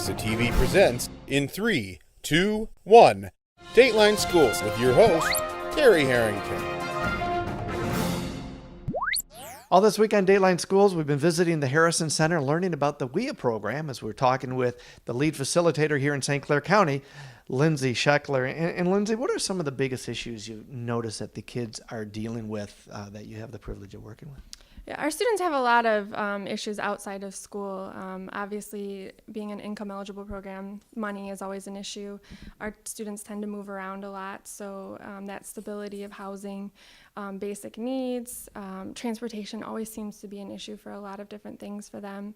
WISA TV presents in 3, 2, 1. Dateline Schools with your host, Terry Harrington. All this week on Dateline Schools, we've been visiting the Harrison Center, learning about the WIA program as we're talking with the lead facilitator here in St. Clair County, Lindsay Sheckler. And Lindsay, what are some of the biggest issues you notice that the kids are dealing with that you have the privilege of working with? Yeah, our students have a lot of issues outside of school. Obviously, being an income-eligible program, money is always an issue. Our students tend to move around a lot, so that stability of housing, basic needs, transportation always seems to be an issue for a lot of different things for them,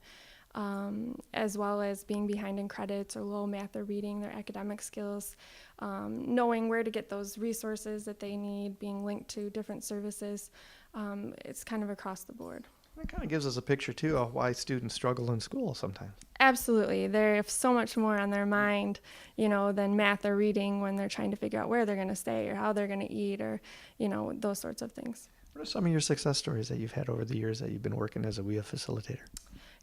as well as being behind in credits or low math or reading, their academic skills, knowing where to get those resources that they need, being linked to different services. It's kind of across the board. It kind of gives us a picture, too, of why students struggle in school sometimes. Absolutely. They have so much more on their mind, than math or reading when they're trying to figure out where they're going to stay or how they're going to eat or, those sorts of things. What are some of your success stories that you've had over the years that you've been working as a WIA facilitator?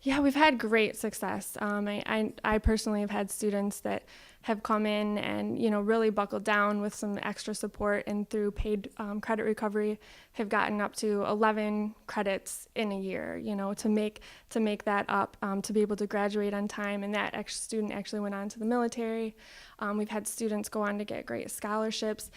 Yeah, we've had great success. I personally have had students that have come in and, really buckled down with some extra support and through paid credit recovery have gotten up to 11 credits in a year, to make that up, to be able to graduate on time. And that student actually went on to the military. We've had students go on to get great scholarships,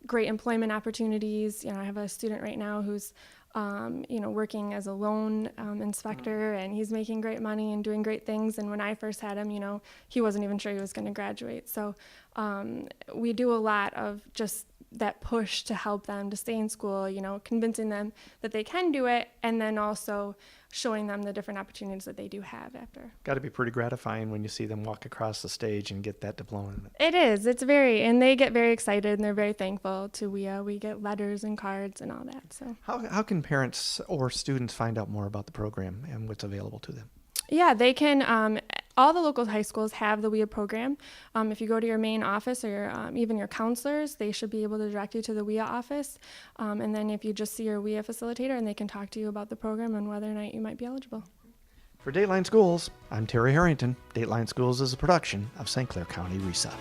great employment opportunities. I have a student right now who's working as a loan inspector, and he's making great money and doing great things. And when I first had him, he wasn't even sure he was going to graduate. So we do a lot of just that push to help them to stay in school, convincing them that they can do it, and then also showing them the different opportunities that they do have after. Got to be pretty gratifying when you see them walk across the stage and get that diploma. It is. It's and they get very excited and they're very thankful to WIA. We get letters and cards and all that. So how can parents or students find out more about the program and what's available to them? Yeah, they can. All the local high schools have the WIA program. If you go to your main office or even your counselors, they should be able to direct you to the WIA office. And then if you just see your WIA facilitator, and they can talk to you about the program and whether or not you might be eligible. For Dateline Schools, I'm Terry Harrington. Dateline Schools is a production of St. Clair County WISA.